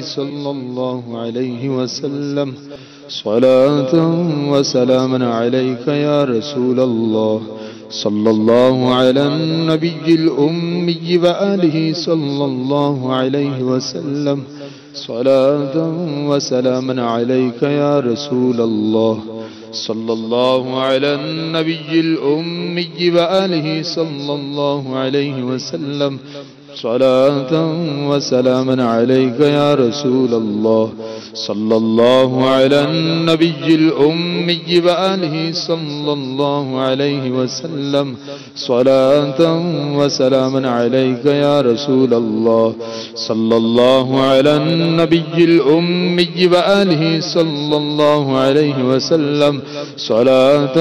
صلى الله عليه وسلم صلاة وسلاما عليك يا رسول الله صلى الله على النبي الأمي وآله صلى الله عليه وسلم صلاة وسلاما عليك يا رسول الله صلى الله على النبي الأمي وآله صلى الله عليه وسلم صلاة وسلاما عليك يا رسول الله صلى الله على النبي الأمي وآله صلى الله عليه وسلم صلاة وسلاما عليك يا رسول الله صلى الله على النبي الأمي وآله صلى الله عليه وسلم صلاة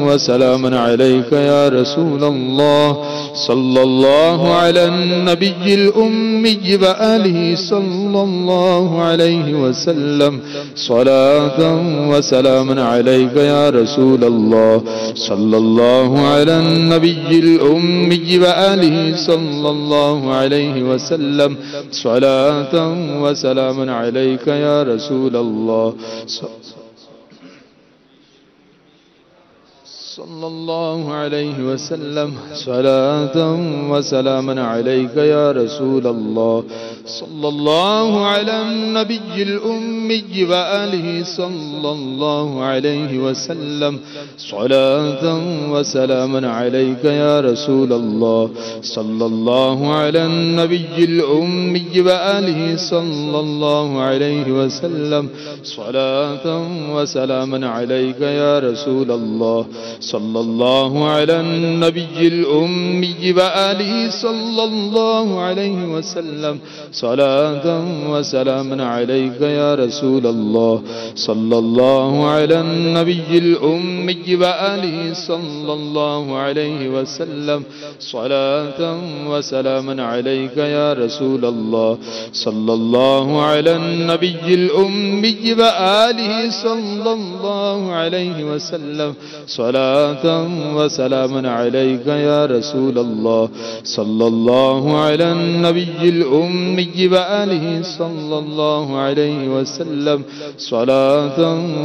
وسلاما عليك يا رسول الله صلى الله على النبي الأمي وآله صلى الله عليه وسلم صلاة وسلاما عليك يا رسول الله صلى الله على النبي الأمي وآله صلى الله عليه وسلم صلاة وسلاما عليك يا رسول الله صلى الله عليه وسلم صلاة وسلاما عليك يا رسول الله صلى الله على النبي الأمي وآله صلى الله عليه وسلم صلاة وسلاما عليك يا رسول الله صلى الله على النبي الأمي وآله صلى الله عليه وسلم صلاة وسلاما عليك يا رسول الله صلى الله على النبي الأمي وآله صلى الله عليه وسلم صلاة وسلاما عليك يا رسول الله صلى الله على النبي الأمي وآله صلى الله عليه وسلم صلاة وسلاما عليك يا رسول الله صلى الله على النبي الأمي وآله صلى الله عليه وسلم صلاة وسلاما عليك يا رسول الله صلى الله على النبي الأمي وآله صلى الله عليه وسلم صلاة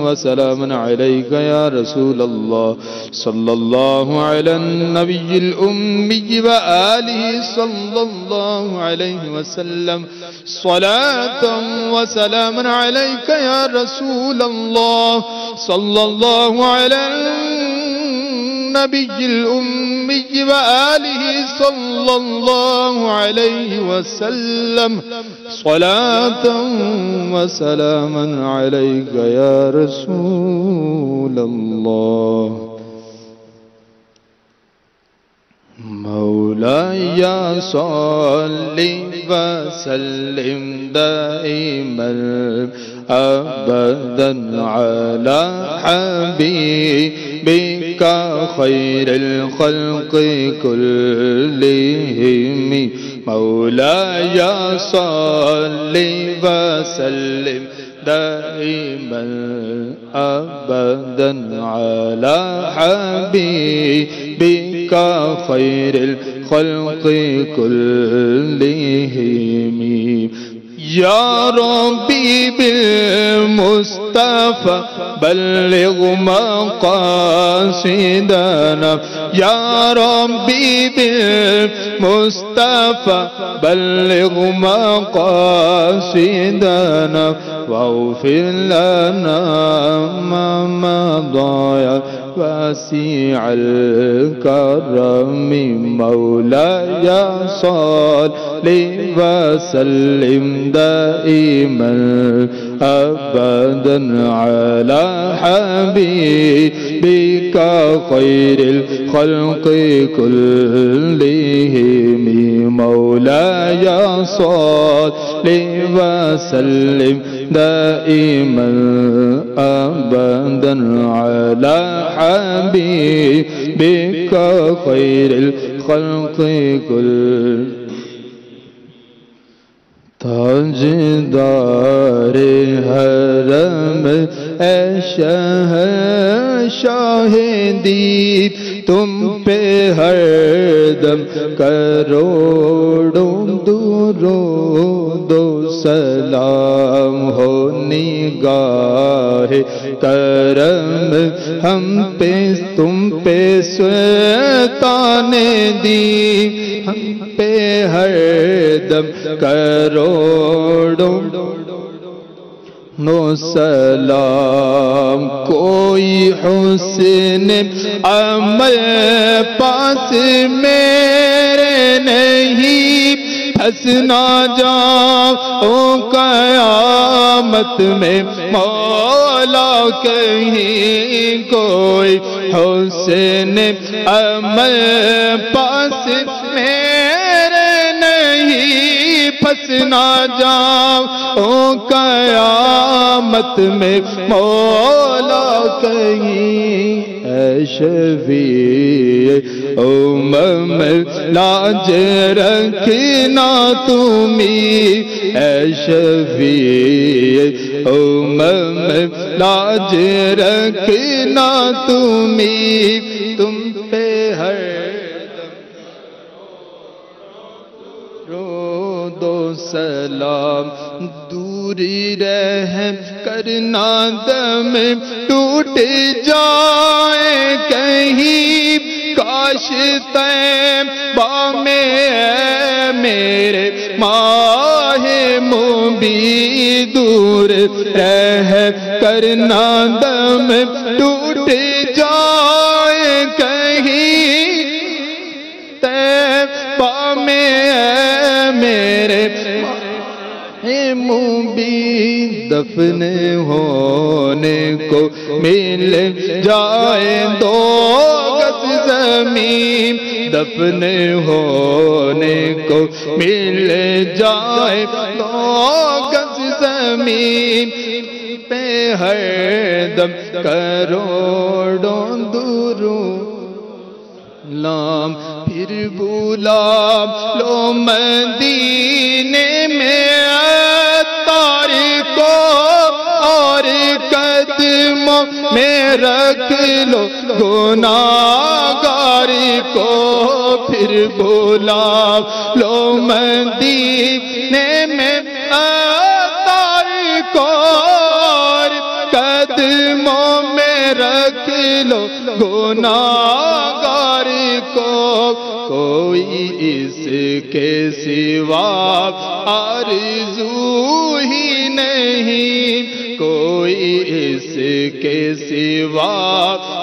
وسلاما عليك يا رسول الله صلى الله على النبي الأمي وآله صلى الله عليه وسلم صلاة وسلاما عليك يا رسول الله صلى الله على النبي الأمي وآله صلى الله عليه وسلم صلاة وسلاما عليك يا رسول الله مولاي صل وسلم دائما أبدا على حبيبك خير الخلق كلهم مولاي صل وسلم دائما أبدا على حبيبك خير الخلق كلهم يا ربي بالمصطفى بلغ مقاصدنا يا ربي بالمصطفى بلغ مقاصدنا واغفر لنا ما مضى واسع الكرم مولاي صل وسلم دائما أبدا على حبيبك خير الخلق كلهم مولاي صل وسلم دائما أبدا على حبيبك خير الخلق كلهم تاجدار حرم شاہدی تم پہ ہر دم کروڑوں درود و سلام ہو نگاہ کرم ہم پہ تم پہ سلطان دی ہم پہ ہر دم کروڑوں نو سلام کوئی حسن عمل پاس میرے نہیں پھنس نہ جاؤں قیامت میں مولا کہیں کوئی حسن عمل پاس میرے نہیں پھنس نہ جاؤں قیامت میں مولا کہیں اے شفیع امم لاج رکھنا تمہیں اے شفیع امم لاج رکھنا تمہیں تم پہ ہر دو سلام دوری رحم کرنا دم ٹوٹ جائے کہیں کاش طیبہ میں میرے ماہ مبیں دور رہ کرنا دم ٹوٹ جائے کہیں طیبہ میں میرے مبیں دفن ہونے کو مل جائے 2 گز زمین دفن ہونے کو مل جائے 2 گز زمین پہ ہر دم کروڑوں درود لام پھر بلا لو مدینے میں عطار کو اور قدموں میں رکھ لو گناہگار کو پھر بلا لو مدینے میں عطار کو اور قدموں میں رکھ لو گناہگار کو کوئی اس کے سوا آرزو ہی نہیں کوئی اس کے سوا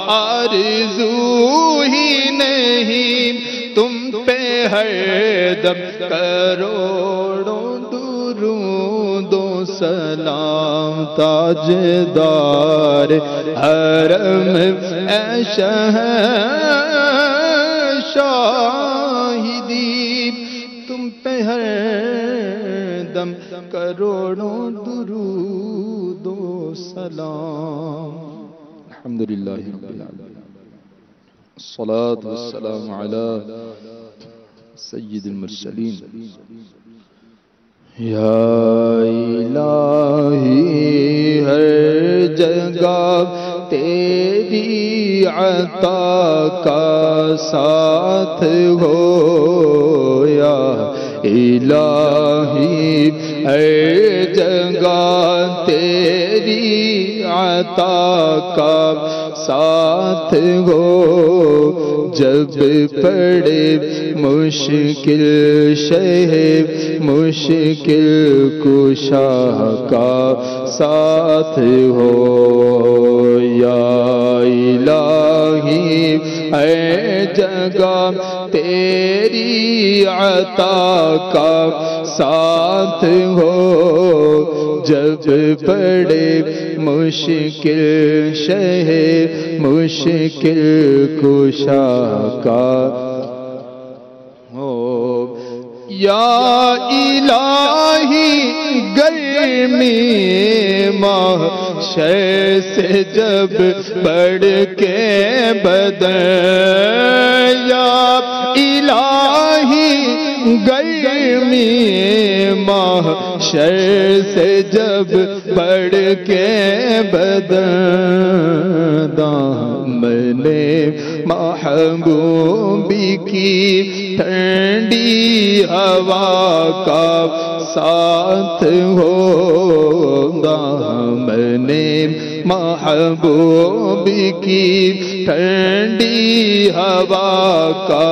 آرزو ہی نہیں تم پہ ہر دم کروڑوں درود و سلام تاجدار حرم اے شاہدی تم پہ ہر دم کروڑوں درود و سلام الحمدللہ رب العالمین الصلاة والسلام علی سید المرسلین یا الہی ہر جگہ تیری عطا کا ساتھ ہو یا الہی ہر جگہ تیری عطا کا ساتھ ہو جب پڑے مشکل شہ مشکل کشا کا ساتھ ہو یا الہی اے جگہ تیری عطا کا ساتھ ہو جب پڑے مشکل شہ مشکل کشا کا ہو یا الہی گرمی محشر سے جب بڑھ کے بدن یا الہی گرمی محشر سے جب بڑھ کے بدن دامن محبوب کی ٹھنڈی ہوا کا ساتھ ہوگا دامن محبوب کی ٹھنڈی ہوا کا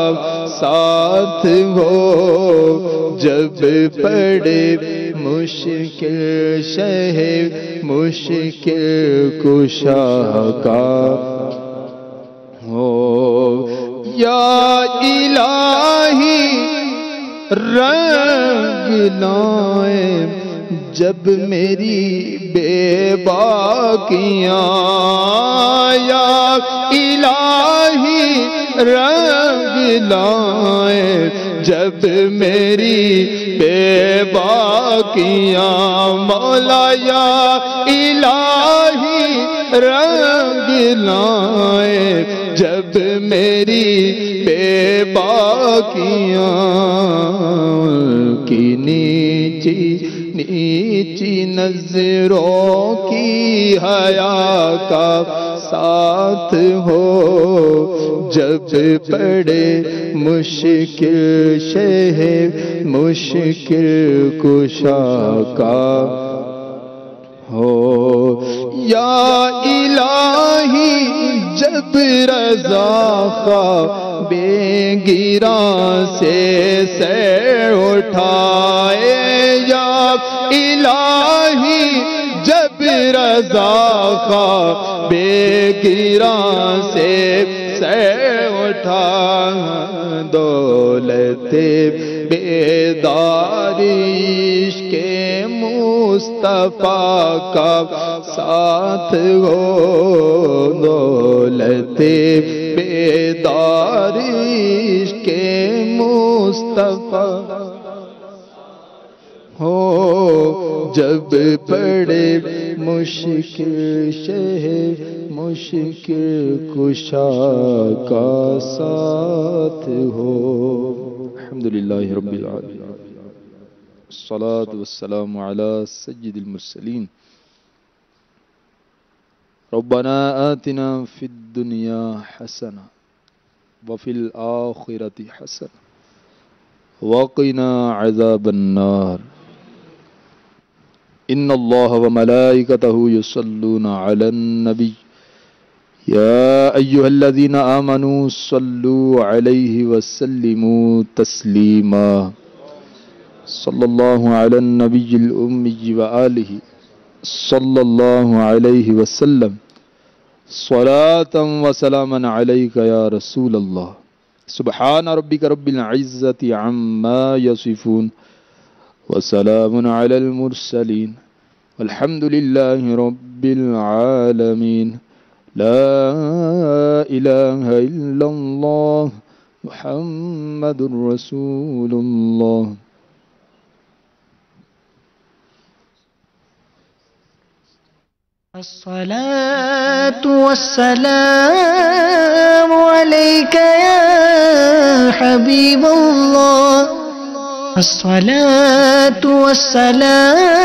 ساتھ ہو جب پڑے مشکل شہ مشکل کشا کا ہو یا الہی رنگ لائے جب میری بے باکیاں یا الہی رنگ لائے جب میری بے باکیاں مولا یا الہی رنگ لائے جب میری بے باکیاں کی نیچی نیچی نظروں کی حیا کا ساتھ ہو جب پڑے مشکل شہ مشکل کشا کا ہو یا الہی جب رضا خواب گراں سے سیر اٹھائے یا الہی جب رضا خواب گراں سے سیر اٹھا دولت بیداری عشق مصطفیٰ کا ساتھ ہو دولت بیداری عشق مصطفیٰ ہو جب پڑے مشکل شہ مشکل کشا کا ساتھ ہو الحمدللہ رب العالمین الصلاة والسلام على سید المرسلین ربنا آتنا فی الدنیا حسنہ وفی الآخرة حسنہ وقنا عذاب النار ان اللہ وملائکتہ یصلون علی النبی یا ایہا الذین آمنوا صلوا علیہ وسلموا تسلیما صلی اللہ علی النبی الامی وآلہ صلی اللہ علیہ وسلم صلاة وسلاما علیک یا رسول اللہ سبحان ربک رب العزة عما یصفون وسلام علی المرسلین والحمد للہ رب العالمین لا الہ الا اللہ محمد رسول اللہ الصلاة والسلام عليك يا حبيب الله الصلاة والسلام